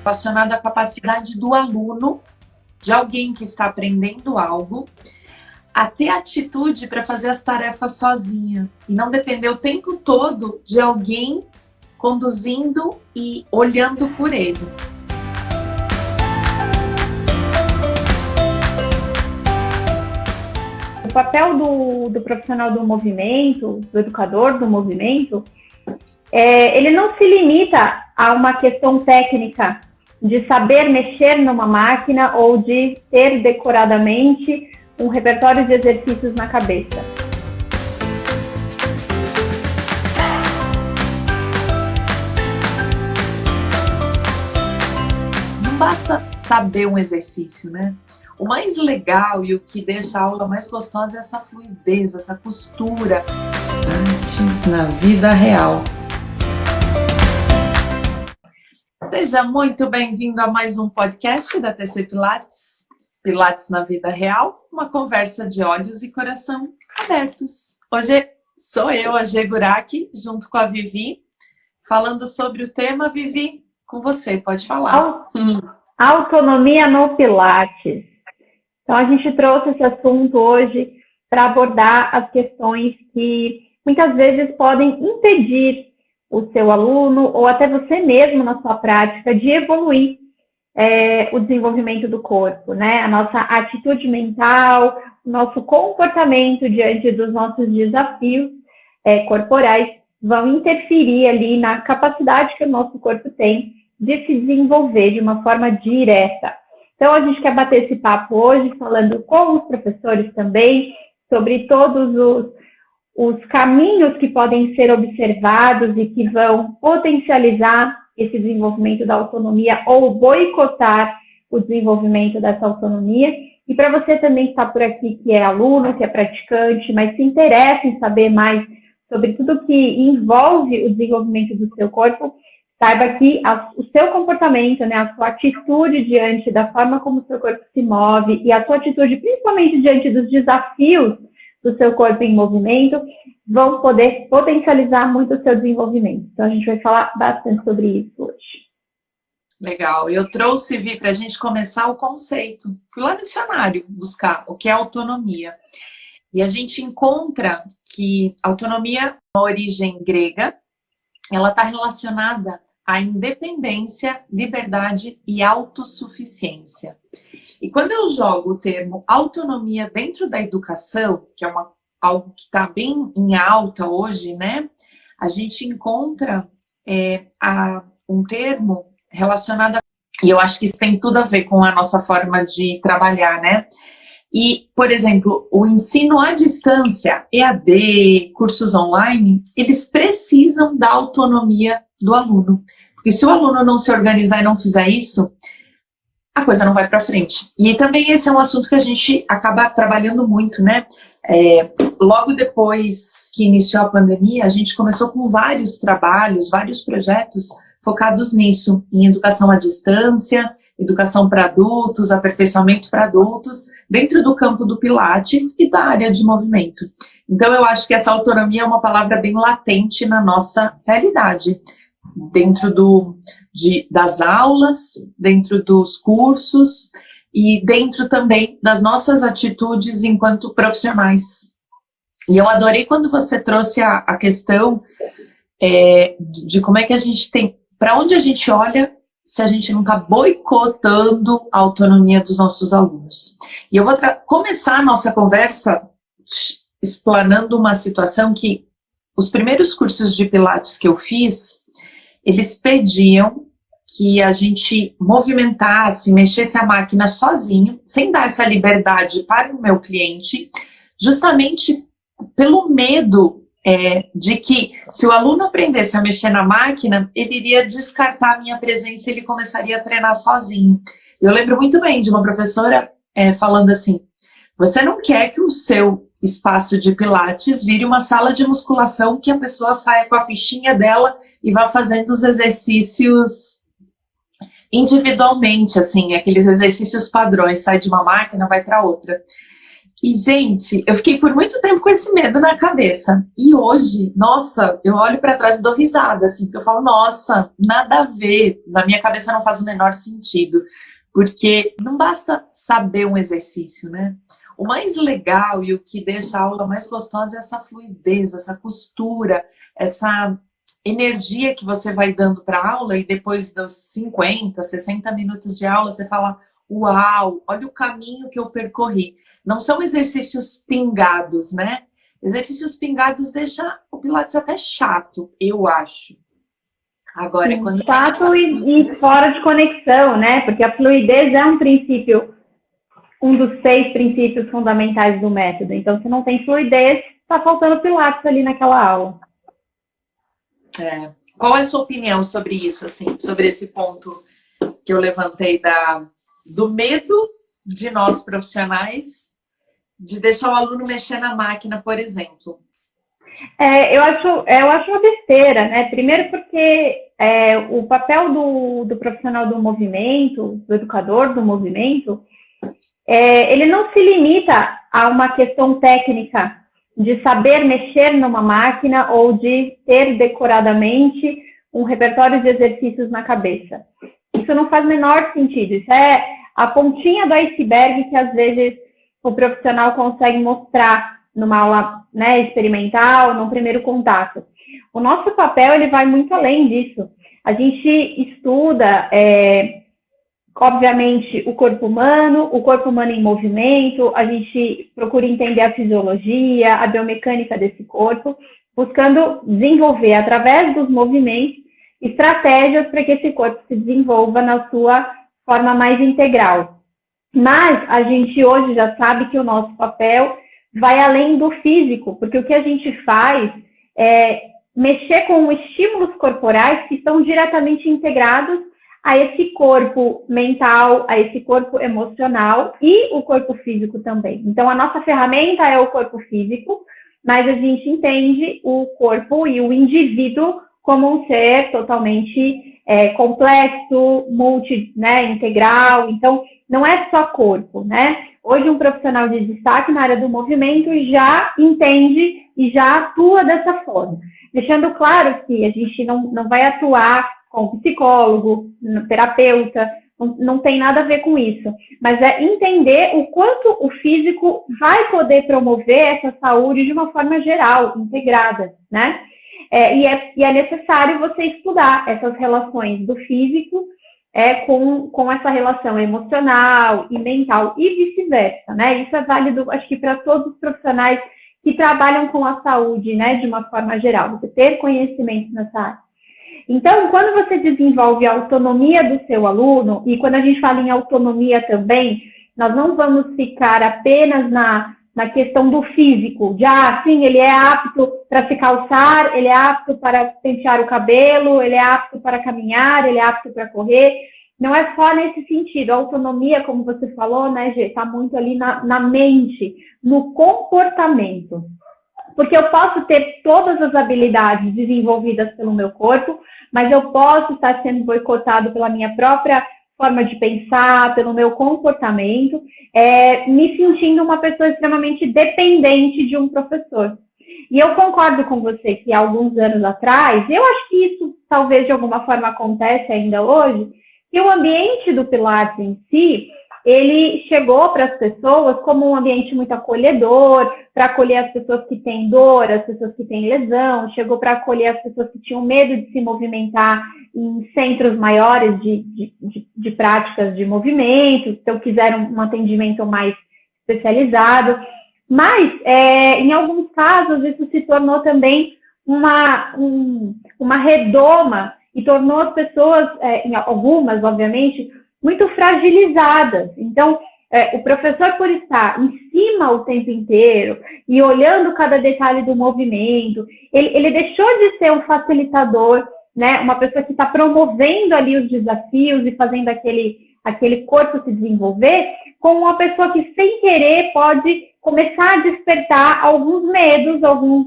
relacionado à capacidade do aluno, de alguém que está aprendendo algo, a ter atitude para fazer as tarefas sozinha e não depender o tempo todo de alguém conduzindo e olhando por ele. O papel do profissional do movimento, do educador do movimento, ele não se limita a uma questão técnica de saber mexer numa máquina ou de ter decoradamente um repertório de exercícios na cabeça. Não basta saber um exercício, né? O mais legal e o que deixa a aula mais gostosa é essa fluidez, essa costura. Artes na vida real. Seja muito bem-vindo a mais um podcast da TC Pilates, Pilates na Vida Real, uma conversa de olhos e coração abertos. Hoje sou eu, a Gê Guraki, junto com a Vivi, falando sobre o tema. Vivi, com você, pode falar. Autonomia no Pilates. Então, a gente trouxe esse assunto hoje para abordar as questões que muitas vezes podem impedir o seu aluno ou até você mesmo na sua prática de evoluir o desenvolvimento do corpo, né? A nossa atitude mental, o nosso comportamento diante dos nossos desafios corporais vão interferir ali na capacidade que o nosso corpo tem de se desenvolver de uma forma direta. Então, a gente quer bater esse papo hoje, falando com os professores também, sobre todos os caminhos que podem ser observados e que vão potencializar esse desenvolvimento da autonomia ou boicotar o desenvolvimento dessa autonomia. E para você também que está por aqui, que é aluno, que é praticante, mas se interessa em saber mais sobre tudo que envolve o desenvolvimento do seu corpo, saiba que o seu comportamento, né, a sua atitude diante da forma como o seu corpo se move e a sua atitude, principalmente diante dos desafios do seu corpo em movimento, vão poder potencializar muito o seu desenvolvimento. Então, a gente vai falar bastante sobre isso hoje. Legal. Eu trouxe, Vi, para a gente começar o conceito. Fui lá no dicionário buscar o que é autonomia. E a gente encontra que autonomia, uma origem grega, ela está relacionada à independência, liberdade e autossuficiência. E quando eu jogo o termo autonomia dentro da educação, que é algo que está bem em alta hoje, né? A gente encontra um termo relacionado a... E eu acho que isso tem tudo a ver com a nossa forma de trabalhar, né? E, por exemplo, o ensino à distância, EAD, cursos online, eles precisam da autonomia do aluno. Porque se o aluno não se organizar e não fizer isso, a coisa não vai para frente. E também esse é um assunto que a gente acaba trabalhando muito, né? Logo depois que iniciou a pandemia, a gente começou com vários trabalhos, vários projetos focados nisso, em educação à distância, educação para adultos, aperfeiçoamento para adultos, dentro do campo do Pilates e da área de movimento. Então, eu acho que essa autonomia é uma palavra bem latente na nossa realidade, dentro das aulas, dentro dos cursos e dentro também das nossas atitudes enquanto profissionais. E eu adorei quando você trouxe a questão de como é que a gente tem, para onde a gente olha se a gente não está boicotando a autonomia dos nossos alunos. E eu vou começar a nossa conversa explanando uma situação que os primeiros cursos de Pilates que eu fiz, eles pediam que a gente movimentasse, mexesse a máquina sozinho, sem dar essa liberdade para o meu cliente, justamente pelo medo de que se o aluno aprendesse a mexer na máquina, ele iria descartar a minha presença e ele começaria a treinar sozinho. Eu lembro muito bem de uma professora falando assim, você não quer que o seu espaço de Pilates vire uma sala de musculação que a pessoa saia com a fichinha dela e vá fazendo os exercícios individualmente, assim, aqueles exercícios padrões, sai de uma máquina, vai para outra. E, gente, eu fiquei por muito tempo com esse medo na cabeça. E hoje, nossa, eu olho para trás e dou risada, assim, porque eu falo, nossa, nada a ver. Na minha cabeça não faz o menor sentido. Porque não basta saber um exercício, né? O mais legal e o que deixa a aula mais gostosa é essa fluidez, essa costura, essa energia que você vai dando para a aula e depois dos 50, 60 minutos de aula, você fala, uau, olha o caminho que eu percorri. Não são exercícios pingados, né? Exercícios pingados deixa o Pilates até chato, eu acho. Agora, Sim, quando tem essa chato e fluidez, fora de conexão, né? Porque a fluidez é um princípio, um dos 6 princípios fundamentais do método. Então, se não tem fluidez, está faltando Pilates ali naquela aula. qual é a sua opinião sobre isso, assim, sobre esse ponto que eu levantei do medo de nós profissionais de deixar o aluno mexer na máquina, por exemplo? Eu acho uma besteira, né? Primeiro porque o papel do profissional do movimento, do educador do movimento, ele não se limita a uma questão técnica de saber mexer numa máquina ou de ter decoradamente um repertório de exercícios na cabeça. Isso não faz o menor sentido. Isso é a pontinha do iceberg que às vezes o profissional consegue mostrar numa aula, né, experimental, num primeiro contato. O nosso papel ele vai muito além disso. A gente estuda, obviamente, o corpo humano em movimento, a gente procura entender a fisiologia, a biomecânica desse corpo, buscando desenvolver, através dos movimentos, estratégias para que esse corpo se desenvolva na sua forma mais integral. Mas a gente hoje já sabe que o nosso papel vai além do físico, porque o que a gente faz é mexer com estímulos corporais que estão diretamente integrados a esse corpo mental, a esse corpo emocional e o corpo físico também. Então, a nossa ferramenta é o corpo físico, mas a gente entende o corpo e o indivíduo como um ser totalmente complexo, integral. Então, não é só corpo, né? Hoje, um profissional de destaque na área do movimento já entende e já atua dessa forma. Deixando claro que a gente não vai atuar com psicólogo, terapeuta, não tem nada a ver com isso. Mas é entender o quanto o físico vai poder promover essa saúde de uma forma geral, integrada, né? E é necessário você estudar essas relações do físico com essa relação emocional e mental e vice-versa, né? Isso é válido, acho que para todos os profissionais que trabalham com a saúde, né, de uma forma geral, você ter conhecimento nessa área. Então, quando você desenvolve a autonomia do seu aluno, e quando a gente fala em autonomia também, nós não vamos ficar apenas na questão do físico, sim, ele é apto para se calçar, ele é apto para pentear o cabelo, ele é apto para caminhar, ele é apto para correr. Não é só nesse sentido. A autonomia, como você falou, né, Gê, está muito ali na mente, no comportamento. Porque eu posso ter todas as habilidades desenvolvidas pelo meu corpo, mas eu posso estar sendo boicotado pela minha própria forma de pensar, pelo meu comportamento, me sentindo uma pessoa extremamente dependente de um professor. E eu concordo com você que há alguns anos atrás, eu acho que isso talvez de alguma forma acontece ainda hoje, que o ambiente do Pilates em si, ele chegou para as pessoas como um ambiente muito acolhedor, para acolher as pessoas que têm dor, as pessoas que têm lesão, chegou para acolher as pessoas que tinham medo de se movimentar em centros maiores de práticas de movimento, então quiseram um atendimento mais especializado. Mas, em alguns casos, isso se tornou também uma redoma e tornou as pessoas, em algumas, obviamente, muito fragilizadas. Então, o professor, por estar em cima o tempo inteiro e olhando cada detalhe do movimento, ele deixou de ser um facilitador, né? Uma pessoa que está promovendo ali os desafios e fazendo aquele corpo se desenvolver, com uma pessoa que, sem querer, pode começar a despertar alguns medos, algumas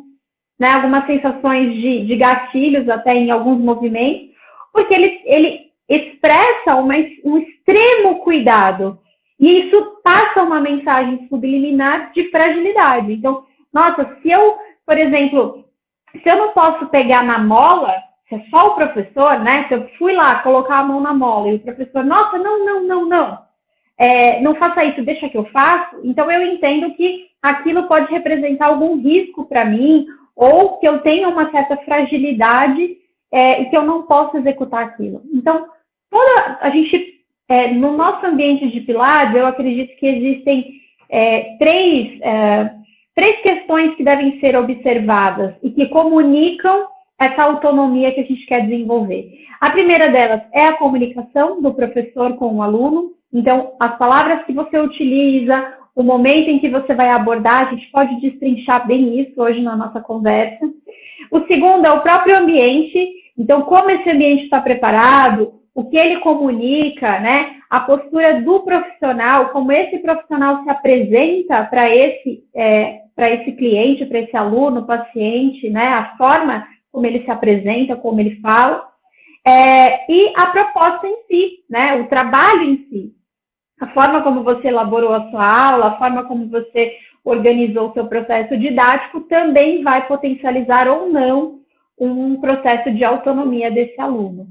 sensações de gatilhos até em alguns movimentos, porque ele expressa um extremo cuidado E isso passa uma mensagem subliminar de fragilidade. Então, nossa, se eu, por exemplo, se eu não posso pegar na mola, se é só o professor, né? Se eu fui lá colocar a mão na mola e o professor, nossa, não, não faça isso, deixa que eu faço. Então, eu entendo que aquilo pode representar algum risco para mim, ou que eu tenha uma certa fragilidade e que eu não posso executar aquilo. Então, a gente, no nosso ambiente de Pilates, eu acredito que existem três questões que devem ser observadas e que comunicam essa autonomia que a gente quer desenvolver. A primeira delas é a comunicação do professor com o aluno. Então, as palavras que você utiliza, o momento em que você vai abordar, a gente pode destrinchar bem isso hoje na nossa conversa. O segundo é o próprio ambiente. Então, como esse ambiente está preparado, o que ele comunica, né? A postura do profissional, como esse profissional se apresenta para esse cliente, para esse aluno, paciente, né? A forma como ele se apresenta, como ele fala. E a proposta em si, né? O trabalho em si. A forma como você elaborou a sua aula, a forma como você organizou o seu processo didático também vai potencializar ou não um processo de autonomia desse aluno.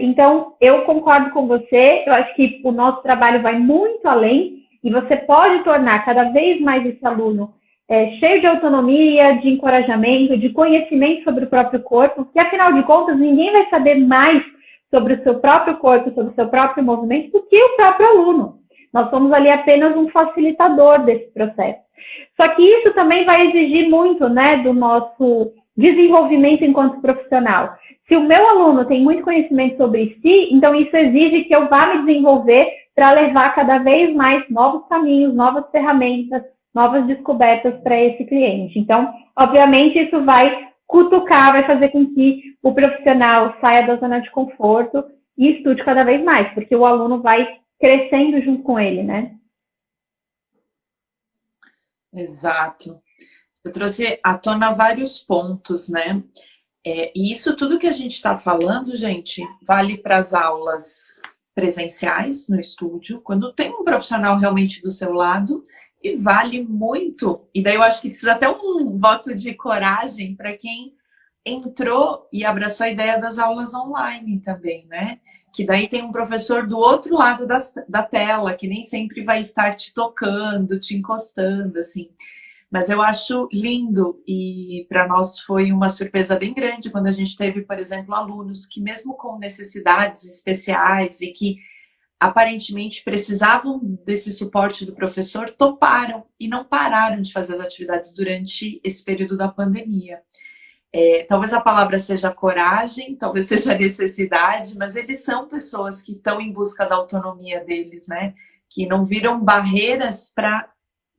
Então, eu concordo com você, eu acho que o nosso trabalho vai muito além e você pode tornar cada vez mais esse aluno cheio de autonomia, de encorajamento, de conhecimento sobre o próprio corpo, porque, afinal de contas, ninguém vai saber mais sobre o seu próprio corpo, sobre o seu próprio movimento, do que o próprio aluno. Nós somos ali apenas um facilitador desse processo. Só que isso também vai exigir muito, né, do nosso desenvolvimento enquanto profissional. Se o meu aluno tem muito conhecimento sobre si, então isso exige que eu vá me desenvolver para levar cada vez mais novos caminhos, novas ferramentas, novas descobertas para esse cliente. Então, obviamente, isso vai cutucar, vai fazer com que o profissional saia da zona de conforto e estude cada vez mais, porque o aluno vai crescendo junto com ele, né? Exato. Você trouxe à tona vários pontos, né? E isso tudo que a gente está falando, gente, vale para as aulas presenciais no estúdio, quando tem um profissional realmente do seu lado, e vale muito. E daí eu acho que precisa até um voto de coragem para quem entrou e abraçou a ideia das aulas online também, né? Que daí tem um professor do outro lado da tela, que nem sempre vai estar te tocando, te encostando, assim. Mas eu acho lindo e para nós foi uma surpresa bem grande quando a gente teve, por exemplo, alunos que mesmo com necessidades especiais e que aparentemente precisavam desse suporte do professor, toparam e não pararam de fazer as atividades durante esse período da pandemia. Talvez a palavra seja coragem, talvez seja necessidade, mas eles são pessoas que estão em busca da autonomia deles, né? Que não viram barreiras para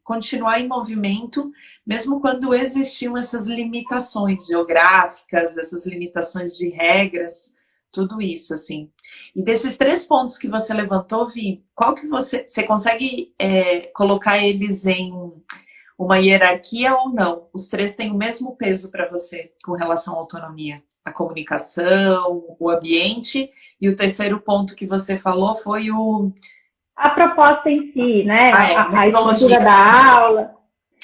continuar em movimento, mesmo quando existiam essas limitações geográficas, essas limitações de regras, tudo isso, assim. E desses 3 pontos que você levantou, Vi, qual que você consegue colocar eles em uma hierarquia ou não? Os 3 têm o mesmo peso para você com relação à autonomia? A comunicação, o ambiente, e o terceiro ponto que você falou foi a proposta em si, né? A estrutura metodologia da aula.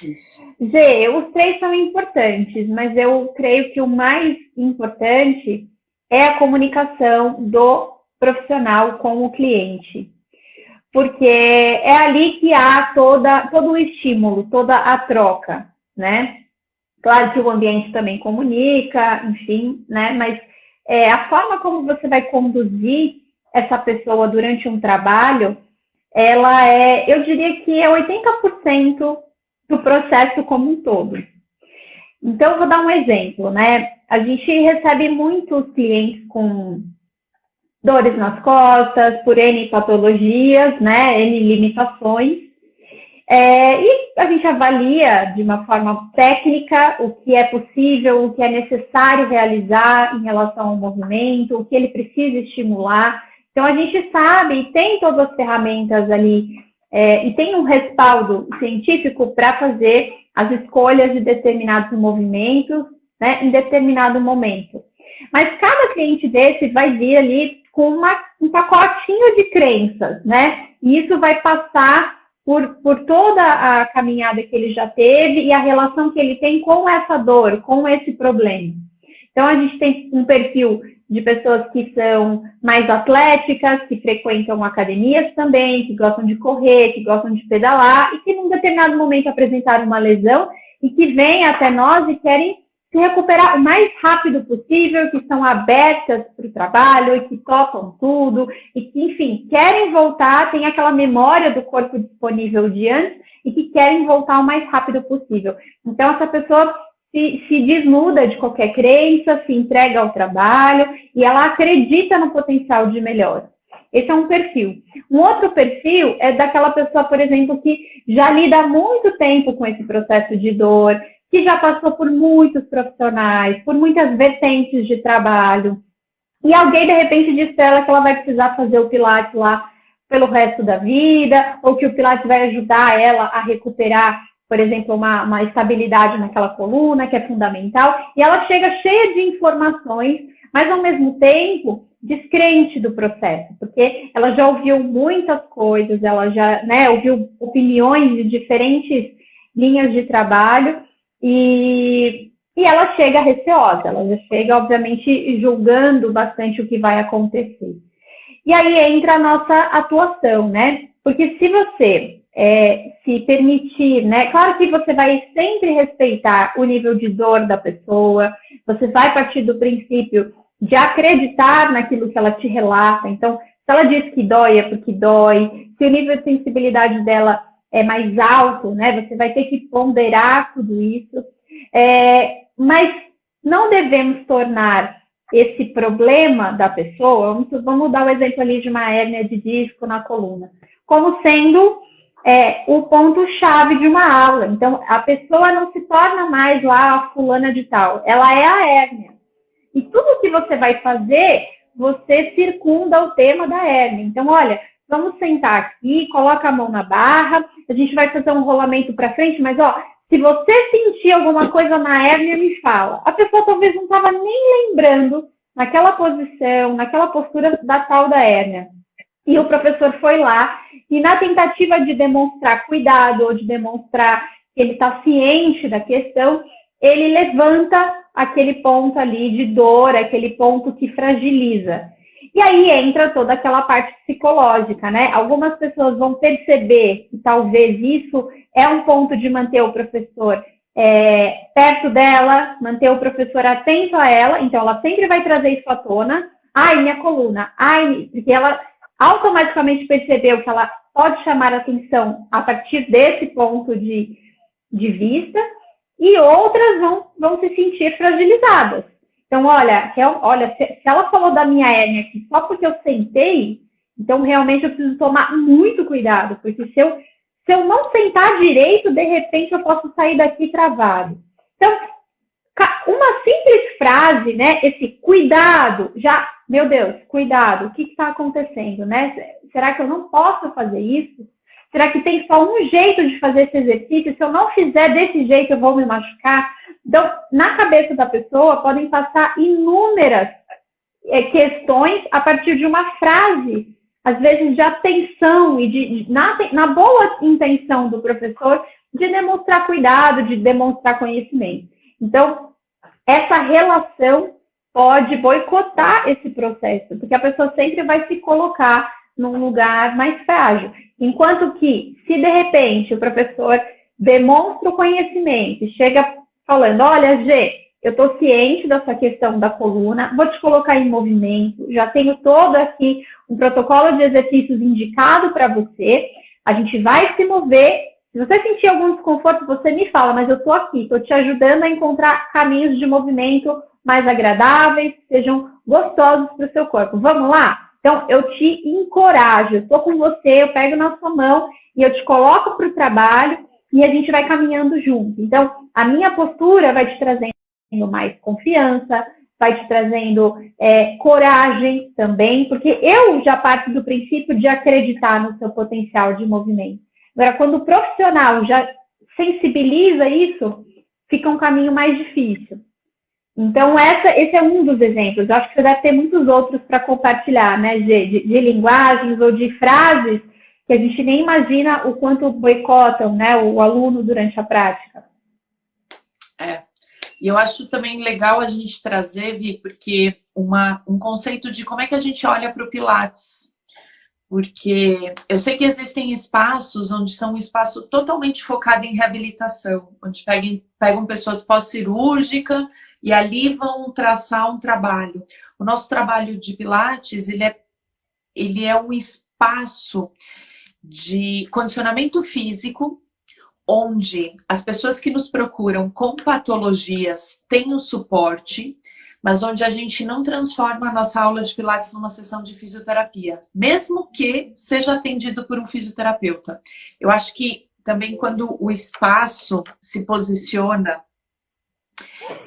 Isso. Gê, os 3 são importantes, mas eu creio que o mais importante é a comunicação do profissional com o cliente. Porque é ali que há todo o estímulo, toda a troca, né? Claro que o ambiente também comunica, enfim, né? Mas a forma como você vai conduzir essa pessoa durante um trabalho, ela eu diria que é 80% do processo como um todo. Então, eu vou dar um exemplo, né? A gente recebe muitos clientes com dores nas costas, por N patologias, né? N limitações. E a gente avalia de uma forma técnica o que é possível, o que é necessário realizar em relação ao movimento, o que ele precisa estimular. Então, a gente sabe e tem todas as ferramentas ali e tem um respaldo científico para fazer as escolhas de determinados movimentos, né, em determinado momento. Mas cada cliente desse vai vir ali com um pacotinho de crenças, né? E isso vai passar por toda a caminhada que ele já teve e a relação que ele tem com essa dor, com esse problema. Então, a gente tem um perfil de pessoas que são mais atléticas, que frequentam academias também, que gostam de correr, que gostam de pedalar e que, num determinado momento, apresentaram uma lesão e que vêm até nós e querem se recuperar o mais rápido possível, que são abertas para o trabalho, e que topam tudo, e que, enfim, querem voltar, tem aquela memória do corpo disponível de antes, e que querem voltar o mais rápido possível. Então, essa pessoa se desnuda de qualquer crença, se entrega ao trabalho, e ela acredita no potencial de melhora. Esse é um perfil. Um outro perfil é daquela pessoa, por exemplo, que já lida há muito tempo com esse processo de dor, que já passou por muitos profissionais, por muitas vertentes de trabalho, e alguém, de repente, diz para ela que ela vai precisar fazer o Pilates lá pelo resto da vida, ou que o Pilates vai ajudar ela a recuperar, por exemplo, uma estabilidade naquela coluna, que é fundamental, e ela chega cheia de informações, mas, ao mesmo tempo, descrente do processo, porque ela já ouviu muitas coisas, ela já, né, ouviu opiniões de diferentes linhas de trabalho, e ela chega receosa, ela já chega, obviamente, julgando bastante o que vai acontecer. E aí entra a nossa atuação, né? Porque se você se permitir, né? Claro que você vai sempre respeitar o nível de dor da pessoa, você vai partir do princípio de acreditar naquilo que ela te relata. Então, se ela diz que dói, é porque dói. Se o nível de sensibilidade dela é mais alto, né? Você vai ter que ponderar tudo isso. Mas não devemos tornar esse problema da pessoa, vamos dar o exemplo ali de uma hérnia de disco na coluna, como sendo o ponto-chave de uma aula. Então, a pessoa não se torna mais lá a fulana de tal, ela é a hérnia. E tudo que você vai fazer, você circunda o tema da hérnia. Então, olha, vamos sentar aqui, coloca a mão na barra, a gente vai fazer um rolamento para frente, mas, ó, se você sentir alguma coisa na hérnia, me fala. A pessoa talvez não estava nem lembrando naquela posição, naquela postura da tal da hérnia. E o professor foi lá e, na tentativa de demonstrar cuidado ou de demonstrar que ele está ciente da questão, ele levanta aquele ponto ali de dor, aquele ponto que fragiliza. E aí entra toda aquela parte psicológica, né? Algumas pessoas vão perceber que talvez isso é um ponto de manter o professor perto dela, manter o professor atento a ela, então ela sempre vai trazer isso à tona. Ai, minha coluna, ai, porque ela automaticamente percebeu que ela pode chamar atenção a partir desse ponto de vista, e outras vão se sentir fragilizadas. Então, olha, se ela falou da minha hérnia aqui só porque eu sentei, então realmente eu preciso tomar muito cuidado, porque se eu não sentar direito, de repente eu posso sair daqui travado. Então, uma simples frase, né? Esse cuidado, já, meu Deus, cuidado, o que está acontecendo, né? Será que eu não posso fazer isso? Será que tem só um jeito de fazer esse exercício? Se eu não fizer desse jeito, eu vou me machucar? Então, na cabeça da pessoa, podem passar inúmeras questões a partir de uma frase, às vezes de atenção e na boa intenção do professor de demonstrar cuidado, de demonstrar conhecimento. Então, essa relação pode boicotar esse processo, porque a pessoa sempre vai se colocar num lugar mais frágil. Enquanto que, se de repente o professor demonstra o conhecimento e chega falando, olha, Gê, eu estou ciente dessa questão da coluna, vou te colocar em movimento, já tenho todo aqui um protocolo de exercícios indicado para você, a gente vai se mover. Se você sentir algum desconforto, você me fala, mas eu estou aqui, estou te ajudando a encontrar caminhos de movimento mais agradáveis, que sejam gostosos para o seu corpo. Vamos lá? Então, eu te encorajo, eu estou com você, eu pego na sua mão e eu te coloco para o trabalho e a gente vai caminhando junto. Então, a minha postura vai te trazendo mais confiança, vai te trazendo coragem também, porque eu já parto do princípio de acreditar no seu potencial de movimento. Agora, quando o profissional já sensibiliza isso, fica um caminho mais difícil. Então, esse é um dos exemplos. Eu acho que você deve ter muitos outros para compartilhar, né, de linguagens ou de frases que a gente nem imagina o quanto boicotam, né, o aluno durante a prática. E eu acho também legal a gente trazer, Vi, porque um conceito de como é que a gente olha para o Pilates. Porque eu sei que existem espaços onde são um espaço totalmente focado em reabilitação, onde pegam pessoas pós-cirúrgica e ali vão traçar um trabalho. O nosso trabalho de Pilates, ele é um espaço de condicionamento físico, onde as pessoas que nos procuram com patologias têm o suporte, mas onde a gente não transforma a nossa aula de Pilates numa sessão de fisioterapia, mesmo que seja atendido por um fisioterapeuta. Eu acho que também quando o espaço se posiciona,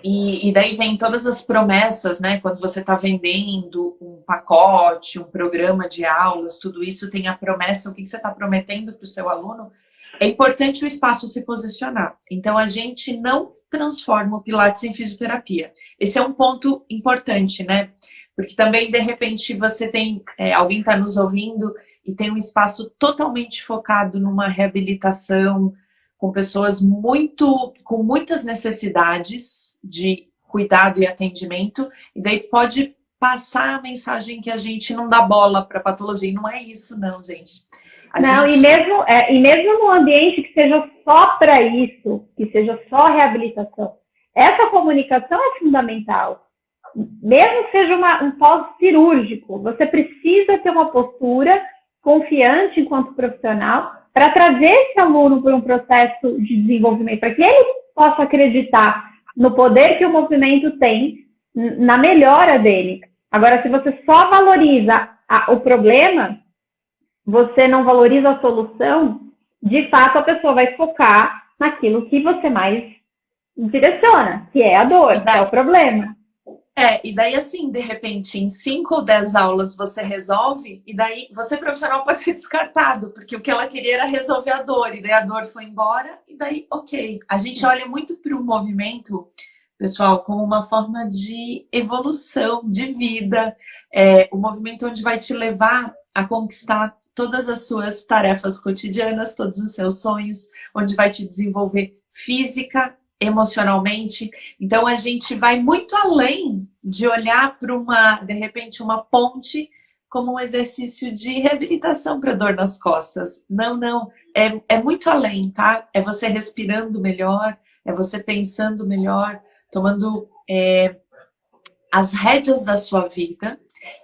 e daí vem todas as promessas, né? Quando você está vendendo um pacote, um programa de aulas, tudo isso tem a promessa, o que você está prometendo para o seu aluno. É importante o espaço se posicionar. Então, a gente não transforma o Pilates em fisioterapia. Esse é um ponto importante, né? Porque também, de repente, você tem... alguém está nos ouvindo e tem um espaço totalmente focado numa reabilitação com pessoas com muitas necessidades de cuidado e atendimento. E daí pode passar a mensagem que a gente não dá bola para patologia. E não é isso, não, gente. E mesmo num ambiente que seja só para isso, que seja só reabilitação, essa comunicação é fundamental. Mesmo que seja um pós-cirúrgico, você precisa ter uma postura confiante enquanto profissional para trazer esse aluno por um processo de desenvolvimento, para que ele possa acreditar no poder que o movimento tem, na melhora dele. Agora, se você só valoriza o problema, você não valoriza a solução, de fato a pessoa vai focar naquilo que você mais direciona, que é a dor, que é o problema. E daí assim, de repente, em 5 ou 10 aulas você resolve, e daí você profissional pode ser descartado, porque o que ela queria era resolver a dor, e daí a dor foi embora, e daí, ok. A gente olha muito para o movimento, pessoal, como uma forma de evolução, de vida. O movimento onde vai te levar a conquistar todas as suas tarefas cotidianas, todos os seus sonhos, onde vai te desenvolver física, emocionalmente. Então, a gente vai muito além de olhar para de repente, uma ponte como um exercício de reabilitação para dor nas costas. Não. É muito além, tá? É você respirando melhor, é você pensando melhor, tomando as rédeas da sua vida.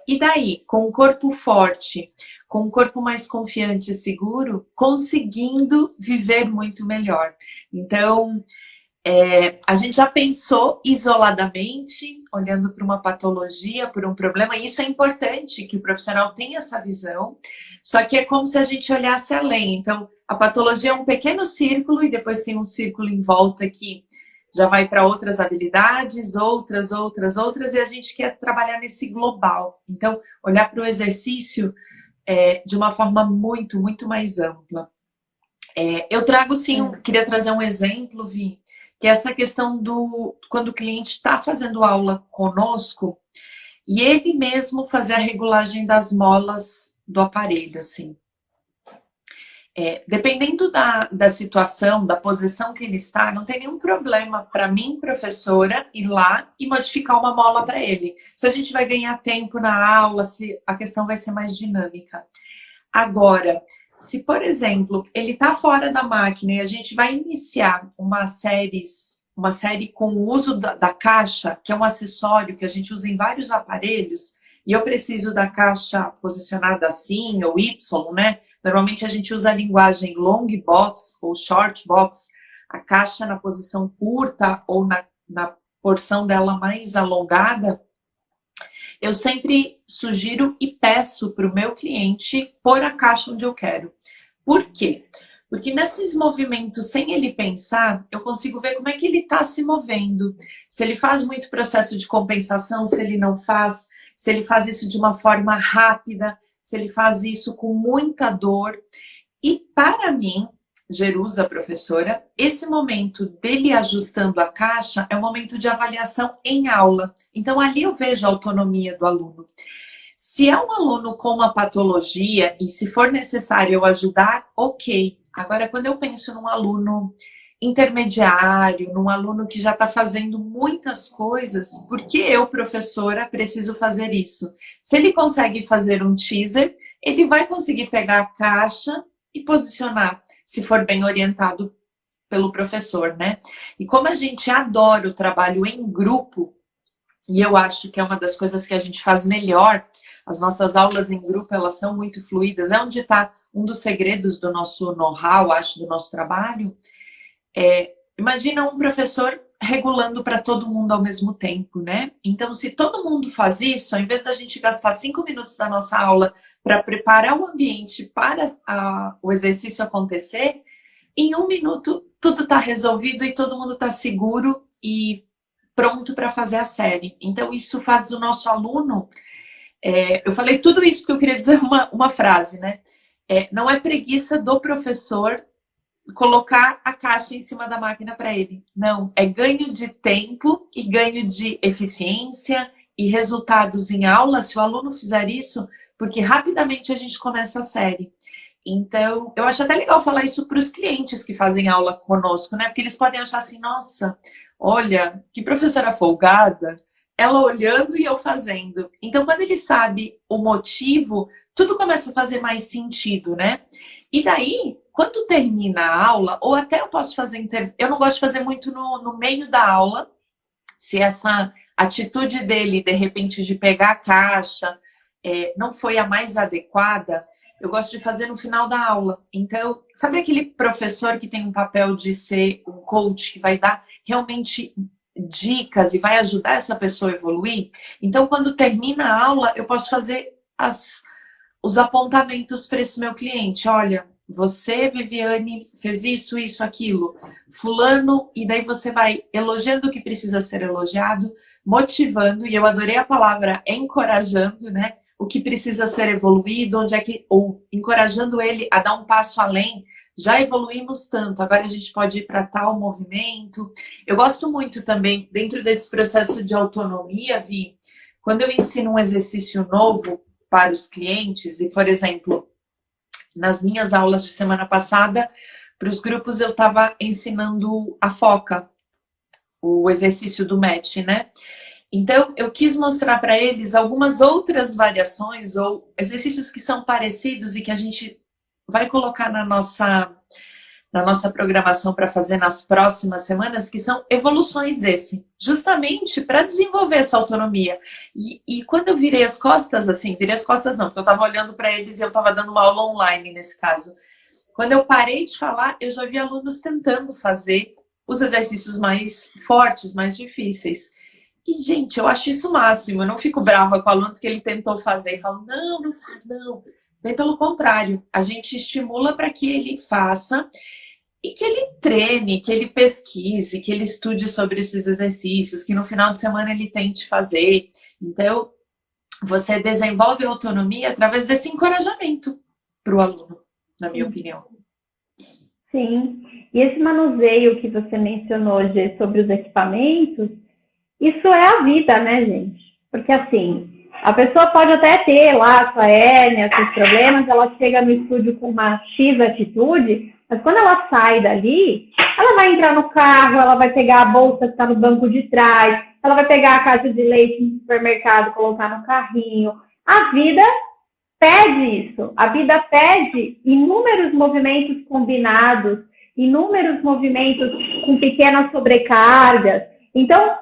E daí, com o corpo forte, com o corpo mais confiante e seguro, conseguindo viver muito melhor. Então, a gente já pensou isoladamente, olhando para uma patologia, por um problema, e isso é importante, que o profissional tenha essa visão, só que é como se a gente olhasse além. Então, a patologia é um pequeno círculo, e depois tem um círculo em volta que já vai para outras habilidades, outras, e a gente quer trabalhar nesse global. Então, olhar para o exercício de uma forma muito, muito mais ampla. Eu trago, sim, queria trazer um exemplo, Vi, que é essa questão quando o cliente está fazendo aula conosco e ele mesmo fazer a regulagem das molas do aparelho, assim. Dependendo da situação, da posição que ele está, não tem nenhum problema para mim, professora, ir lá e modificar uma mola para ele. Se a gente vai ganhar tempo na aula, se a questão vai ser mais dinâmica. Agora, se, por exemplo, ele está fora da máquina e a gente vai iniciar uma série com o uso da caixa, que é um acessório que a gente usa em vários aparelhos, e eu preciso da caixa posicionada assim ou Y, né? Normalmente a gente usa a linguagem long box ou short box, a caixa na posição curta ou na porção dela mais alongada. Eu sempre sugiro e peço para o meu cliente pôr a caixa onde eu quero. Por quê? Porque nesses movimentos, sem ele pensar, eu consigo ver como é que ele está se movendo. Se ele faz muito processo de compensação, se ele não faz, se ele faz isso de uma forma rápida, se ele faz isso com muita dor. E para mim, Jerusa, professora, esse momento dele ajustando a caixa é um momento de avaliação em aula. Então, ali eu vejo a autonomia do aluno. Se é um aluno com uma patologia e se for necessário eu ajudar, ok. Agora, quando eu penso num aluno intermediário, num aluno que já está fazendo muitas coisas, por que eu, professora, preciso fazer isso? Se ele consegue fazer um teaser, ele vai conseguir pegar a caixa e posicionar, se for bem orientado pelo professor, né? E como a gente adora o trabalho em grupo, e eu acho que é uma das coisas que a gente faz melhor, as nossas aulas em grupo, elas são muito fluídas, é onde está um dos segredos do nosso know-how, acho, do nosso trabalho. Imagina um professor regulando para todo mundo ao mesmo tempo, né? Então, se todo mundo faz isso, ao invés da gente gastar 5 minutos da nossa aula para preparar o ambiente para o exercício acontecer, em 1 minuto tudo está resolvido e todo mundo está seguro e pronto para fazer a série. Então, isso faz o nosso aluno... eu falei tudo isso porque eu queria dizer uma frase, né? Não é preguiça do professor colocar a caixa em cima da máquina para ele. Não, é ganho de tempo e ganho de eficiência e resultados em aula se o aluno fizer isso, porque rapidamente a gente começa a série. Então, eu acho até legal falar isso para os clientes que fazem aula conosco, né? Porque eles podem achar assim, nossa, olha, que professora folgada, ela olhando e eu fazendo. Então, quando ele sabe o motivo, tudo começa a fazer mais sentido, né? E daí, quando termina a aula, ou até eu posso fazer... Eu não gosto de fazer muito no meio da aula, se essa atitude dele, de repente, de pegar a caixa, não foi a mais adequada, eu gosto de fazer no final da aula. Então, sabe aquele professor que tem um papel de ser um coach, que vai dar realmente dicas e vai ajudar essa pessoa a evoluir? Então, quando termina a aula, eu posso fazer os apontamentos para esse meu cliente. Olha, você, Viviane, fez isso, isso, aquilo. Fulano, e daí você vai elogiando o que precisa ser elogiado, motivando, e eu adorei a palavra encorajando, né? O que precisa ser evoluído, ou encorajando ele a dar um passo além. Já evoluímos tanto, agora a gente pode ir para tal movimento. Eu gosto muito também, dentro desse processo de autonomia, Vi, quando eu ensino um exercício novo para os clientes, e, por exemplo, nas minhas aulas de semana passada, para os grupos eu estava ensinando a foca, o exercício do match, né? Então, eu quis mostrar para eles algumas outras variações ou exercícios que são parecidos e que a gente vai colocar na nossa programação para fazer nas próximas semanas, que são evoluções desse, justamente para desenvolver essa autonomia. E quando eu virei as costas, assim, virei as costas não, porque eu estava olhando para eles e eu estava dando uma aula online nesse caso. Quando eu parei de falar, eu já vi alunos tentando fazer os exercícios mais fortes, mais difíceis. E, gente, eu acho isso o máximo. Eu não fico brava com o aluno que ele tentou fazer e falo, não, não faz, não. Bem pelo contrário, a gente estimula para que ele faça e que ele treine, que ele pesquise, que ele estude sobre esses exercícios, que no final de semana ele tente fazer. Então, você desenvolve a autonomia através desse encorajamento para o aluno, na minha opinião. Sim, e esse manuseio que você mencionou hoje sobre os equipamentos, isso é a vida, né, gente? Porque assim, a pessoa pode até ter lá sua hérnia, seus problemas, ela chega no estúdio com uma X atitude, mas quando ela sai dali, ela vai entrar no carro, ela vai pegar a bolsa que está no banco de trás, ela vai pegar a caixa de leite no supermercado, colocar no carrinho. A vida pede isso. A vida pede inúmeros movimentos combinados, inúmeros movimentos com pequenas sobrecargas. Então,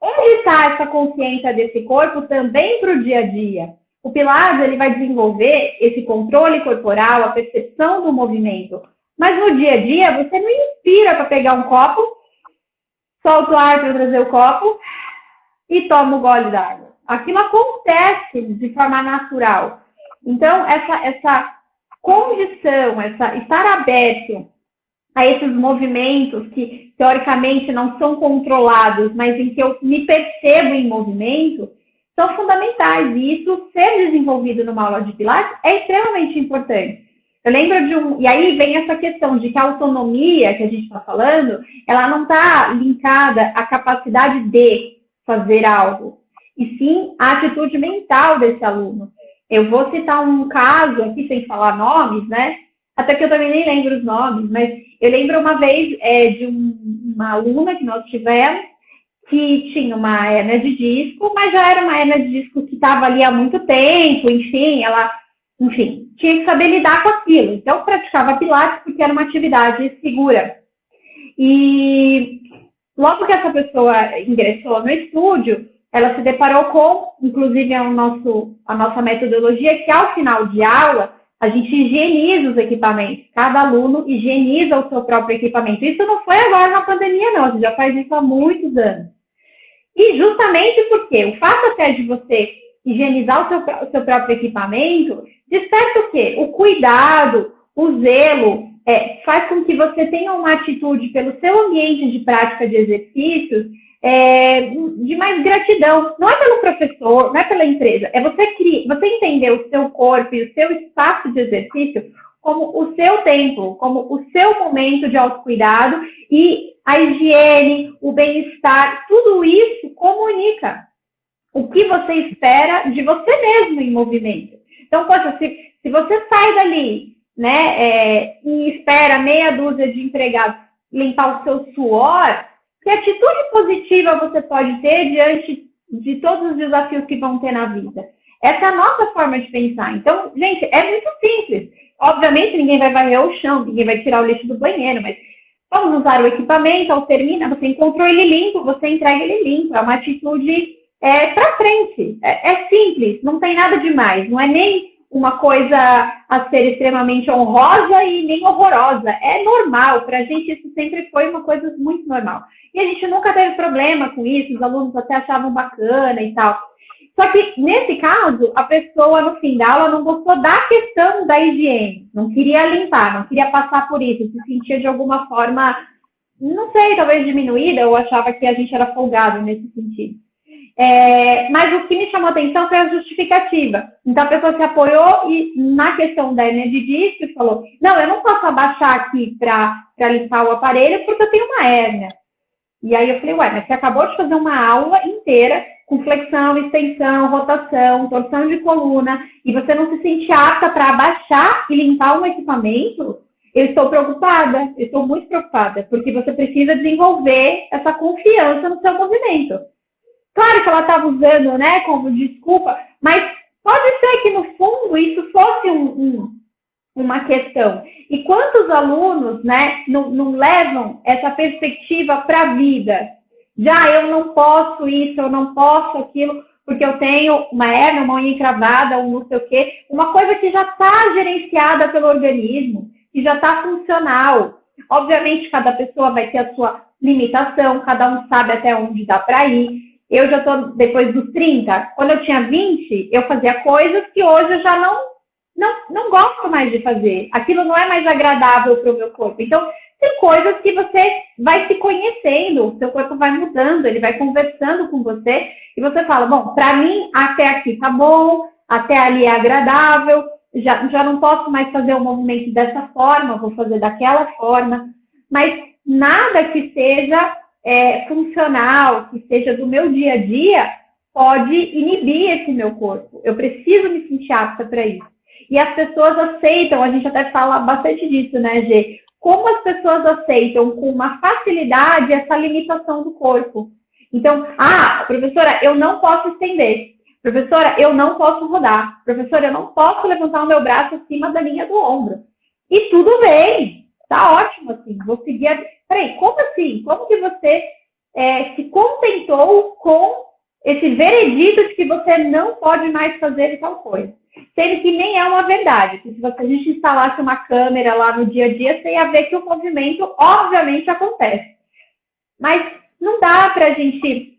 onde está essa consciência desse corpo também para o dia a dia? O Pilates ele vai desenvolver esse controle corporal, a percepção do movimento. Mas no dia a dia, você não inspira para pegar um copo, solta o ar para trazer o copo e toma o gole d'água. Aquilo acontece de forma natural. Então, essa condição, estar aberto a esses movimentos que, teoricamente, não são controlados, mas em que eu me percebo em movimento, são fundamentais. E isso ser desenvolvido numa aula de Pilates é extremamente importante. Eu lembro de e aí vem essa questão de que a autonomia que a gente está falando, ela não está linkada à capacidade de fazer algo, e sim à atitude mental desse aluno. Eu vou citar um caso aqui, sem falar nomes, né? Até que eu também nem lembro os nomes, mas eu lembro uma vez de uma aluna que nós tivemos, que tinha uma hérnia de disco, mas já era uma hérnia de disco que estava ali há muito tempo, enfim, tinha que saber lidar com aquilo. Então, praticava pilates porque era uma atividade segura. E logo que essa pessoa ingressou no estúdio, ela se deparou com, inclusive, a nossa metodologia, que ao final de aula, a gente higieniza os equipamentos. Cada aluno higieniza o seu próprio equipamento. Isso não foi agora na pandemia, não. A gente já faz isso há muitos anos. E justamente porque o fato até de você higienizar o seu próprio equipamento, desperta o quê? O cuidado, o zelo, faz com que você tenha uma atitude pelo seu ambiente de prática de exercícios de mais gratidão. Não é pelo professor, não é pela empresa, é você entender o seu corpo e o seu espaço de exercício como o seu tempo, como o seu momento de autocuidado, e a higiene, o bem-estar, tudo isso comunica o que você espera de você mesmo em movimento. Então, poxa, se você sai dali, né, e espera meia dúzia de empregados limpar o seu suor, que atitude positiva você pode ter diante de todos os desafios que vão ter na vida? Essa é a nossa forma de pensar. Então, gente, é muito simples. Obviamente, ninguém vai varrer o chão, ninguém vai tirar o lixo do banheiro, mas vamos usar o equipamento, ao terminar, você encontrou ele limpo, você entrega ele limpo. É uma atitude para frente. É simples, não tem nada demais. Não é nem uma coisa a ser extremamente honrosa e nem horrorosa. É normal. Para a gente, isso sempre foi uma coisa muito normal. E a gente nunca teve problema com isso, os alunos até achavam bacana e tal. Só que, nesse caso, a pessoa, no fim da aula, não gostou da questão da higiene. Não queria limpar, não queria passar por isso. Se sentia, de alguma forma, não sei, talvez diminuída, ou achava que a gente era folgado nesse sentido. Mas o que me chamou a atenção foi a justificativa. Então, a pessoa se apoiou na questão da hérnia de disco e falou, não, eu não posso abaixar aqui para limpar o aparelho porque eu tenho uma hérnia. E aí eu falei, mas você acabou de fazer uma aula inteira com flexão, extensão, rotação, torção de coluna, e você não se sente apta para abaixar e limpar um equipamento? Eu estou preocupada, eu estou muito preocupada, porque você precisa desenvolver essa confiança no seu movimento. Claro que ela estava usando, né, como desculpa, mas pode ser que no fundo isso fosse uma questão. E quantos alunos, né, não levam essa perspectiva para a vida? Eu não posso isso, eu não posso aquilo, porque eu tenho uma hérnia, uma unha encravada, um não sei o quê. Uma coisa que já está gerenciada pelo organismo, que já está funcional. Obviamente, cada pessoa vai ter a sua limitação, cada um sabe até onde dá para ir. Eu já estou depois dos 30. Quando eu tinha 20, eu fazia coisas que hoje eu já não gosto mais de fazer. Aquilo não é mais agradável para o meu corpo. Então, tem coisas que você vai se conhecendo, seu corpo vai mudando, ele vai conversando com você, e você fala, bom, para mim, até aqui tá bom, até ali é agradável, já não posso mais fazer o movimento dessa forma, vou fazer daquela forma, mas nada que seja funcional, que seja do meu dia a dia, pode inibir esse meu corpo. Eu preciso me sentir apta para isso. E as pessoas aceitam, a gente até fala bastante disso, né, Gê? Como as pessoas aceitam com uma facilidade essa limitação do corpo. Então, professora, eu não posso estender. Professora, eu não posso rodar. Professora, eu não posso levantar o meu braço acima da linha do ombro. E tudo bem, tá ótimo assim. Vou seguir. Peraí, como assim? Como que você se contentou com esse veredito de que você não pode mais fazer tal coisa? Sendo que nem é uma verdade. Se a gente instalasse uma câmera lá no dia a dia, você ia ver que o movimento, obviamente, acontece. Mas não dá para a gente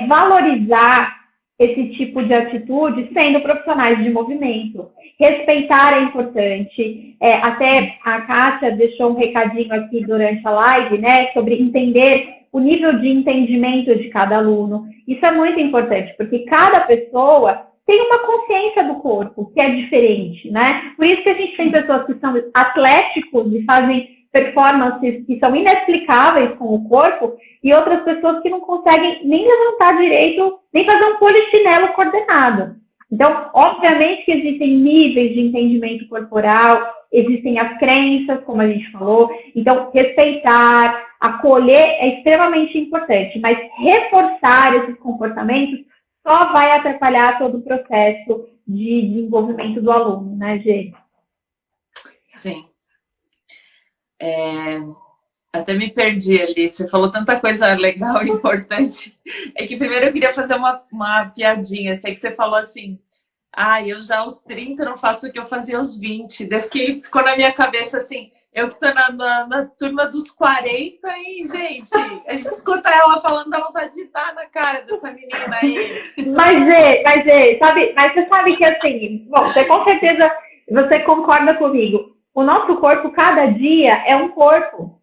valorizar esse tipo de atitude sendo profissionais de movimento. Respeitar é importante. Até a Kátia deixou um recadinho aqui durante a live, né, sobre entender o nível de entendimento de cada aluno. Isso é muito importante, porque cada pessoa tem uma consciência do corpo que é diferente, né? Por isso que a gente tem pessoas que são atléticos e fazem performances que são inexplicáveis com o corpo e outras pessoas que não conseguem nem levantar direito, nem fazer um polichinelo coordenado. Então, obviamente que existem níveis de entendimento corporal, existem as crenças, como a gente falou. Então, respeitar, acolher é extremamente importante, mas reforçar esses comportamentos só vai atrapalhar todo o processo de desenvolvimento do aluno, né, Gê? Sim. Até me perdi ali, você falou tanta coisa legal e importante. É que primeiro eu queria fazer uma piadinha. Sei que você falou assim, eu já aos 30 não faço o que eu fazia aos 20. Daí ficou na minha cabeça assim, eu que tô na turma dos 40 e, gente, a gente escuta ela falando, dá vontade de dar na cara dessa menina aí. Mas você sabe que assim, bom, você com certeza, você concorda comigo. O nosso corpo, cada dia, é um corpo.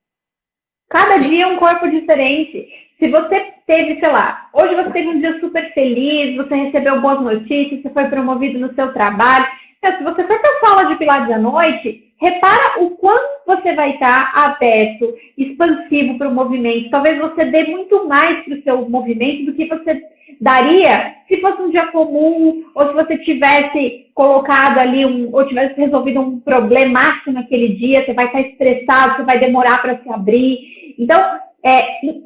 Cada Sim. dia é um corpo diferente. Se você teve, sei lá, hoje você teve um dia super feliz, você recebeu boas notícias, você foi promovido no seu trabalho. Então, se você for para a sala de pilates à noite, repara o quanto você vai estar aberto, expansivo para o movimento. Talvez você dê muito mais para o seu movimento do que você daria se fosse um dia comum, ou se você tivesse colocado ali, ou tivesse resolvido um problemaço naquele dia, você vai estar estressado, você vai demorar para se abrir. Então,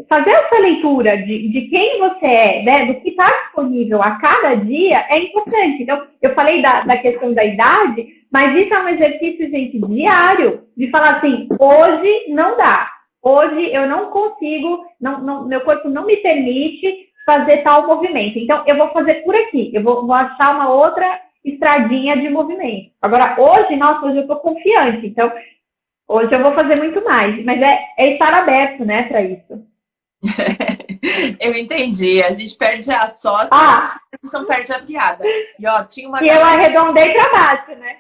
fazer essa leitura de quem você é, né, do que está disponível a cada dia é importante. Então, eu falei da questão da idade, mas isso é um exercício, gente, diário, de falar assim, hoje não dá, hoje eu não consigo, meu corpo não me permite fazer tal movimento. Então, eu vou fazer por aqui, eu vou achar uma outra estradinha de movimento. Agora, hoje eu estou confiante, então hoje eu vou fazer muito mais, mas é estar aberto, né, para isso. Eu entendi. A gente perde a sócia, a gente então perde a piada. Tinha uma e eu arredondei para baixo, né?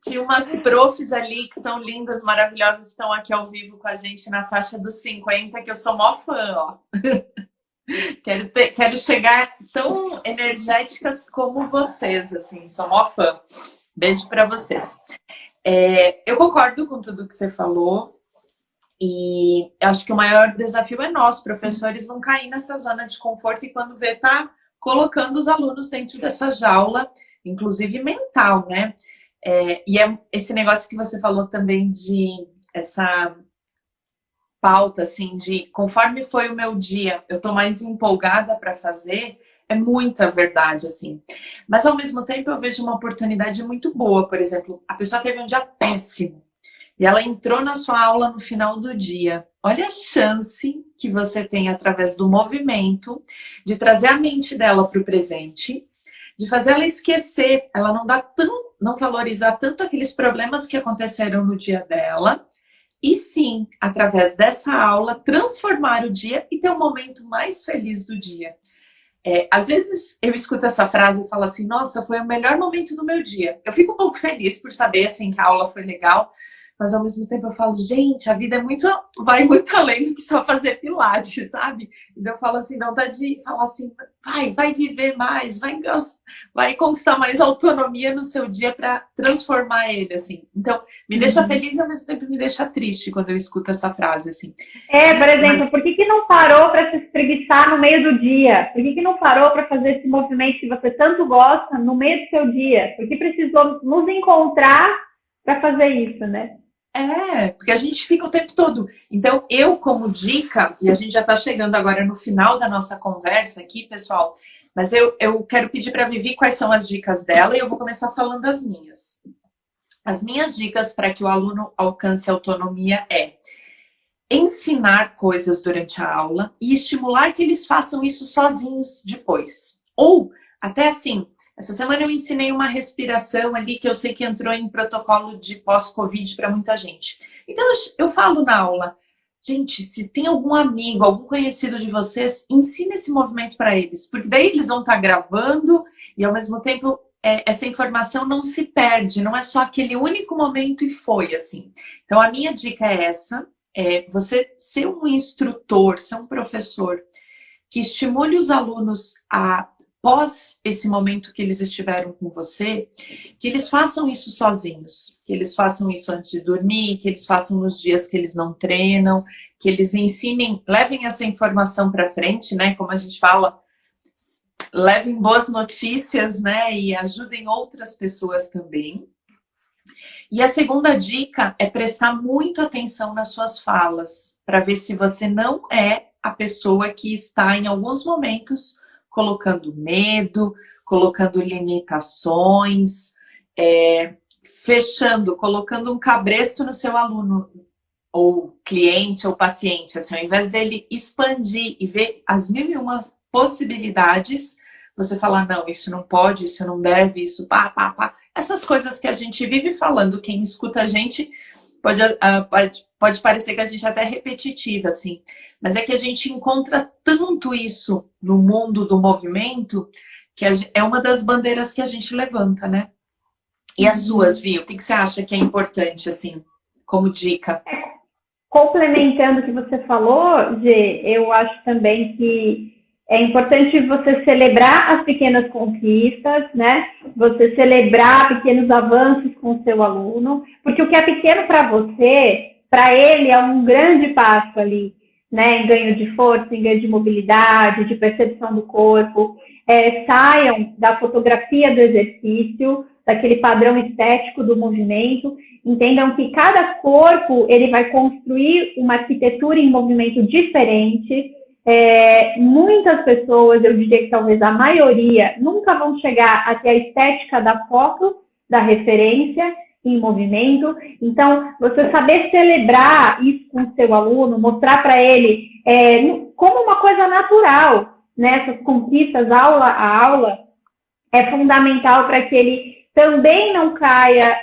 Tinha umas profs ali que são lindas, maravilhosas, estão aqui ao vivo com a gente na faixa dos 50, que eu sou mó fã, ó. Quero chegar tão energéticas como vocês, assim, sou mó fã. Beijo para vocês. Eu concordo com tudo que você falou e acho que o maior desafio é nós, professores, não cair nessa zona de conforto e quando vê, tá colocando os alunos dentro dessa jaula, inclusive mental, né? Esse negócio que você falou também de essa pauta, assim, de conforme foi o meu dia, eu tô mais empolgada para fazer, é muita verdade, assim. Mas, ao mesmo tempo, eu vejo uma oportunidade muito boa. Por exemplo, a pessoa teve um dia péssimo e ela entrou na sua aula no final do dia. Olha a chance que você tem, através do movimento, de trazer a mente dela para o presente, de fazer ela esquecer, ela não valorizar tanto aqueles problemas que aconteceram no dia dela, e sim, através dessa aula, transformar o dia e ter um momento mais feliz do dia. Às vezes eu escuto essa frase e falo assim, nossa, foi o melhor momento do meu dia. Eu fico um pouco feliz por saber assim, que a aula foi legal, mas ao mesmo tempo eu falo, gente, a vida vai muito além do que só fazer pilates, sabe? Então eu falo assim, não dá de falar assim, vai viver mais, vai conquistar mais autonomia no seu dia para transformar ele, assim. Então, me deixa feliz e ao mesmo tempo me deixa triste quando eu escuto essa frase, assim. Por exemplo, por que não parou para se espreguiçar no meio do dia? Por que não parou para fazer esse movimento que você tanto gosta no meio do seu dia? Por que precisou nos encontrar para fazer isso, né? Porque a gente fica o tempo todo. Então, eu como dica, e a gente já está chegando agora no final da nossa conversa aqui, pessoal, mas eu quero pedir para a Vivi quais são as dicas dela e eu vou começar falando as minhas. As minhas dicas para que o aluno alcance autonomia ensinar coisas durante a aula e estimular que eles façam isso sozinhos depois. Ou, até assim, essa semana eu ensinei uma respiração ali que eu sei que entrou em protocolo de pós-Covid para muita gente. Então eu falo na aula, gente, se tem algum amigo, algum conhecido de vocês, ensine esse movimento para eles, porque daí eles vão estar gravando e ao mesmo tempo essa informação não se perde, não é só aquele único momento e foi assim. Então a minha dica é essa, você ser um instrutor, ser um professor que estimule os alunos a após esse momento que eles estiveram com você, que eles façam isso sozinhos, que eles façam isso antes de dormir, que eles façam nos dias que eles não treinam, que eles ensinem, levem essa informação para frente, né? Como a gente fala, levem boas notícias, né? E ajudem outras pessoas também. E a segunda dica é prestar muito atenção nas suas falas, para ver se você não é a pessoa que está, em alguns momentos, colocando medo, colocando limitações, fechando, colocando um cabresto no seu aluno, ou cliente, ou paciente. Assim, ao invés dele expandir e ver as mil e uma possibilidades, você falar, não, isso não pode, isso não deve, isso pá, pá, pá. Essas coisas que a gente vive falando, quem escuta a gente pode parecer que a gente é até repetitiva, assim. Mas é que a gente encontra tanto isso no mundo do movimento que é uma das bandeiras que a gente levanta, né? E as suas, Vi? O que você acha que é importante, assim, como dica? Complementando o que você falou, Gê, eu acho também que é importante você celebrar as pequenas conquistas, né? Você celebrar pequenos avanços com o seu aluno, porque o que é pequeno para você, para ele é um grande passo ali, né? Em ganho de força, em ganho de mobilidade, de percepção do corpo. Saiam da fotografia do exercício, daquele padrão estético do movimento. Entendam que cada corpo ele vai construir uma arquitetura em movimento diferente. Muitas pessoas, eu diria que talvez a maioria, nunca vão chegar até a estética da foto, da referência em movimento. Então, você saber celebrar isso com o seu aluno, mostrar para ele como uma coisa natural, né? Essas conquistas aula a aula, é fundamental para que ele também não caia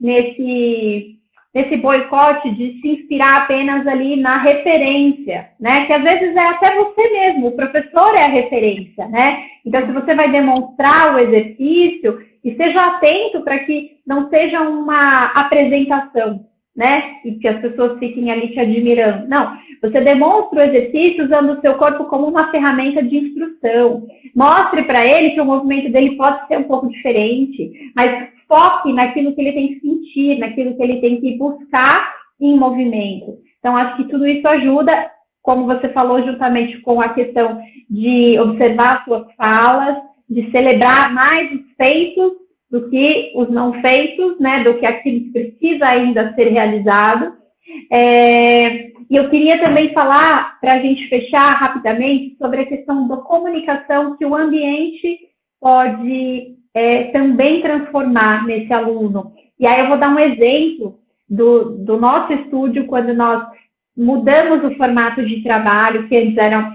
nesse boicote de se inspirar apenas ali na referência, né? Que às vezes é até você mesmo, o professor é a referência, né? Então, se você vai demonstrar o exercício, esteja atento para que não seja uma apresentação, né? E que as pessoas fiquem ali te admirando. Não, você demonstra o exercício usando o seu corpo como uma ferramenta de instrução. Mostre para ele que o movimento dele pode ser um pouco diferente, mas foque naquilo que ele tem que sentir, naquilo que ele tem que buscar em movimento. Então, acho que tudo isso ajuda, como você falou, juntamente com a questão de observar suas falas, de celebrar mais os feitos do que os não feitos, né, do que aquilo que precisa ainda ser realizado. E eu queria também falar, para a gente fechar rapidamente, sobre a questão da comunicação que o ambiente pode também transformar nesse aluno. E aí eu vou dar um exemplo do nosso estúdio, quando nós mudamos o formato de trabalho, que antes era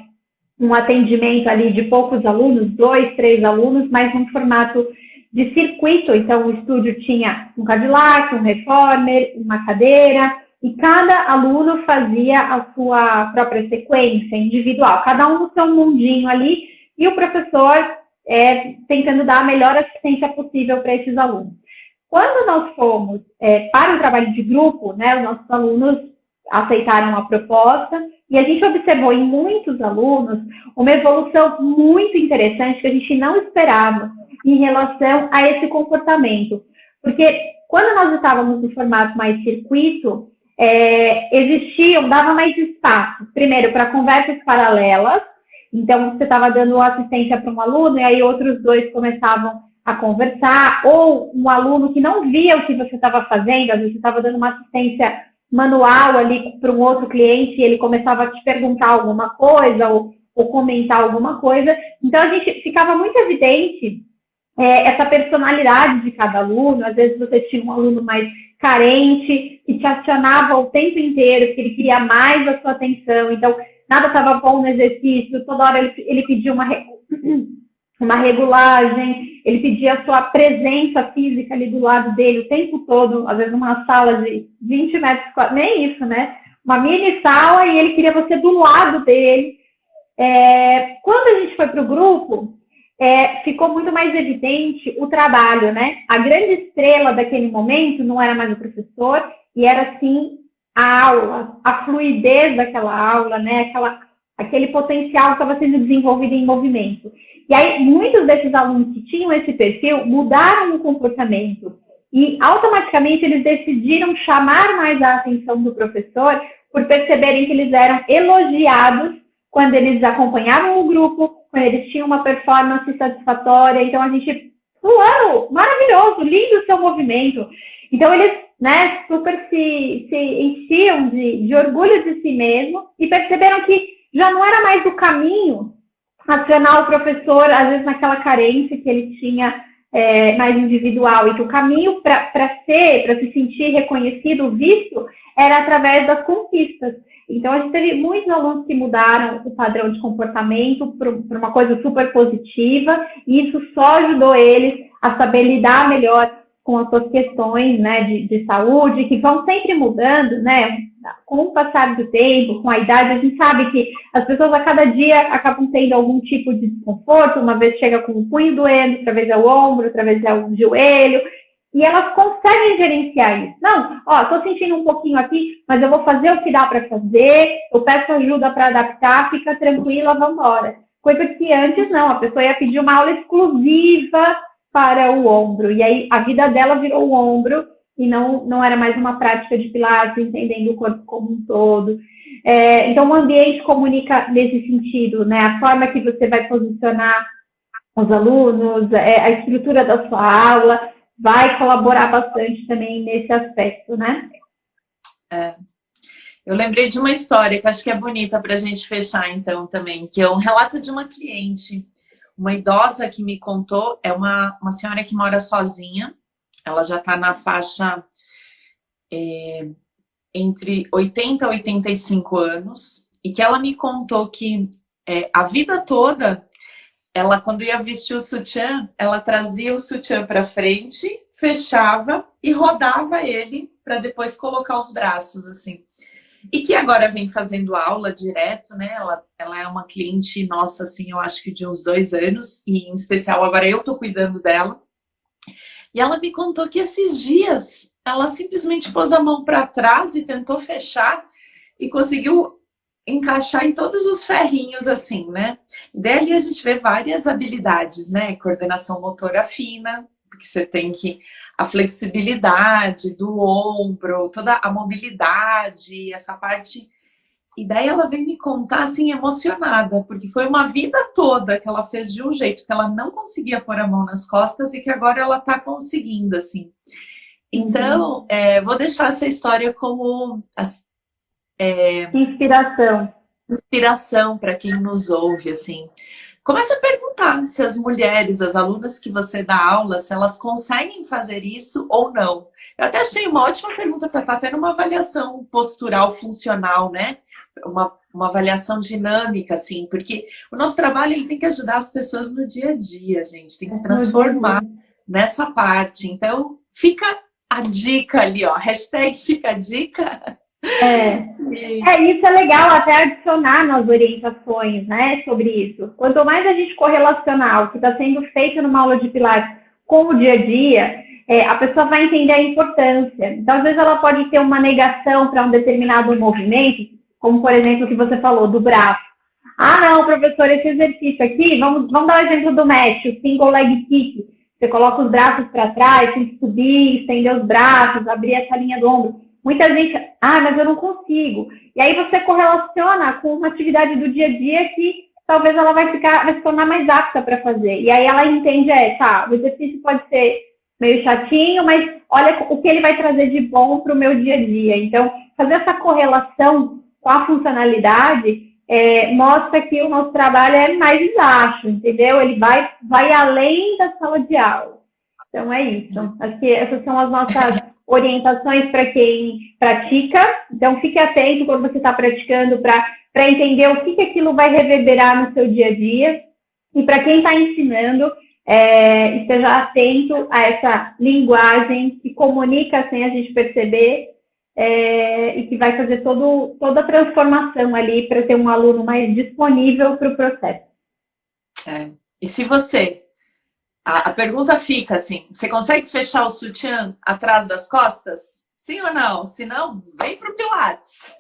um atendimento ali de poucos alunos, 2, 3 alunos, mas num formato de circuito. Então, o estúdio tinha um Cadillac, um reformer, uma cadeira, e cada aluno fazia a sua própria sequência individual, cada um no seu mundinho ali, e o professor tentando dar a melhor assistência possível para esses alunos. Quando nós fomos para o trabalho de grupo, né, os nossos alunos aceitaram a proposta, e a gente observou em muitos alunos uma evolução muito interessante que a gente não esperava em relação a esse comportamento. Porque quando nós estávamos no formato mais circuito, dava mais espaço, primeiro, para conversas paralelas. Então, você estava dando assistência para um aluno e aí outros 2 começavam a conversar, ou um aluno que não via o que você estava fazendo, às vezes você estava dando uma assistência manual ali para um outro cliente e ele começava a te perguntar alguma coisa ou comentar alguma coisa. Então, a gente ficava muito evidente essa personalidade de cada aluno. Às vezes você tinha um aluno mais carente, que te acionava o tempo inteiro, que ele queria mais a sua atenção. Então, nada estava bom no exercício, toda hora ele pedia uma regulagem, ele pedia a sua presença física ali do lado dele o tempo todo, às vezes numa sala de 20 metros quadrados, nem isso, né? Uma mini sala, e ele queria você do lado dele. Quando a gente foi para o grupo, ficou muito mais evidente o trabalho, né? A grande estrela daquele momento não era mais o professor, e era sim a aula, a fluidez daquela aula, né? Aquele potencial que estava sendo desenvolvido em movimento. E aí, muitos desses alunos que tinham esse perfil mudaram o comportamento e automaticamente eles decidiram chamar mais a atenção do professor por perceberem que eles eram elogiados quando eles acompanhavam o grupo, quando eles tinham uma performance satisfatória. Então, a gente, fulano, maravilhoso, lindo o seu movimento. Então, eles, né, super se enchiam de orgulho de si mesmo e perceberam que já não era mais o caminho acionar o professor, às vezes naquela carência que ele tinha mais individual, e que o caminho para se sentir reconhecido, visto, era através das conquistas. Então, a gente teve muitos alunos que mudaram o padrão de comportamento para uma coisa super positiva, e isso só ajudou eles a saber lidar melhor com as suas questões, né, de saúde, que vão sempre mudando, né, com o passar do tempo, com a idade. A gente sabe que as pessoas a cada dia acabam tendo algum tipo de desconforto, uma vez chega com o punho doendo, outra vez é o ombro, outra vez é o joelho, e elas conseguem gerenciar isso. Não, tô sentindo um pouquinho aqui, mas eu vou fazer o que dá para fazer, eu peço ajuda para adaptar, fica tranquila, vamos embora. Coisa que antes não, a pessoa ia pedir uma aula exclusiva para o ombro, e aí a vida dela virou o ombro, e não era mais uma prática de pilates, entendendo o corpo como um todo. Então, o ambiente comunica nesse sentido, né? A forma que você vai posicionar os alunos, a estrutura da sua aula, vai colaborar bastante também nesse aspecto, né? Eu lembrei de uma história que acho que é bonita para a gente fechar, então, também, que é um relato de uma cliente, uma idosa que me contou, é uma senhora que mora sozinha, ela já está na faixa entre 80 e 85 anos, e que ela me contou que a vida toda, ela, quando ia vestir o sutiã, ela trazia o sutiã para frente, fechava e rodava ele para depois colocar os braços, assim. E que agora vem fazendo aula direto, né? Ela é uma cliente nossa, assim, eu acho que de uns 2 anos, e em especial agora eu tô cuidando dela. E ela me contou que esses dias ela simplesmente pôs a mão para trás e tentou fechar e conseguiu encaixar em todos os ferrinhos, assim, né? E daí a gente vê várias habilidades, né? Coordenação motora fina, porque você tem que... A flexibilidade do ombro, toda a mobilidade, essa parte... E daí ela veio me contar, assim, emocionada, porque foi uma vida toda que ela fez de um jeito que ela não conseguia pôr a mão nas costas e que agora ela tá conseguindo, assim. Então, vou deixar essa história como inspiração para quem nos ouve, assim. Começa a perguntar se as mulheres, as alunas que você dá aula, se elas conseguem fazer isso ou não. Eu até achei uma ótima pergunta para estar tendo uma avaliação postural funcional, né? Uma avaliação dinâmica, assim, porque o nosso trabalho ele tem que ajudar as pessoas no dia a dia, gente, tem que transformar nessa parte. Então, fica a dica ali, ó, hashtag fica a dica. Isso é legal até adicionar nas orientações, né, sobre isso. Quanto mais a gente correlacionar o que está sendo feito numa aula de Pilates com o dia a dia, a pessoa vai entender a importância. Então, às vezes ela pode ter uma negação para um determinado movimento, como, por exemplo, o que você falou, do braço. Ah, não, professor, esse exercício aqui, vamos dar o exemplo do match, o single leg kick. Você coloca os braços para trás, tem que subir, estender os braços, abrir essa linha do ombro. Muita gente, mas eu não consigo. E aí você correlaciona com uma atividade do dia a dia que talvez ela vai se tornar mais apta para fazer. E aí ela entende, o exercício pode ser meio chatinho, mas olha o que ele vai trazer de bom para o meu dia a dia. Então, fazer essa correlação com a funcionalidade mostra que o nosso trabalho é mais baixo, entendeu? Ele vai além da sala de aula. Então, é isso. Acho que essas são as nossas orientações para quem pratica. Então, fique atento quando você está praticando para entender o que aquilo vai reverberar no seu dia a dia. E para quem está ensinando, esteja atento a essa linguagem que comunica sem a gente perceber e que vai fazer toda a transformação ali para ter um aluno mais disponível para o processo. E se você... A pergunta fica assim, você consegue fechar o sutiã atrás das costas? Sim ou não? Se não, vem pro Pilates.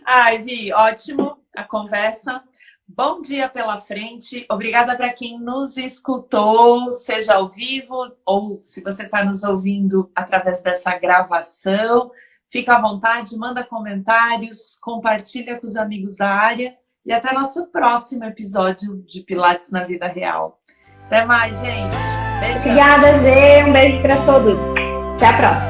Ai, Vi, ótimo a conversa. Bom dia pela frente. Obrigada para quem nos escutou, seja ao vivo ou se você está nos ouvindo através dessa gravação. Fica à vontade, manda comentários, compartilha com os amigos da área e até nosso próximo episódio de Pilates na Vida Real. Até mais, gente. Beijão. Obrigada, Zê. Um beijo para todos. Até a próxima.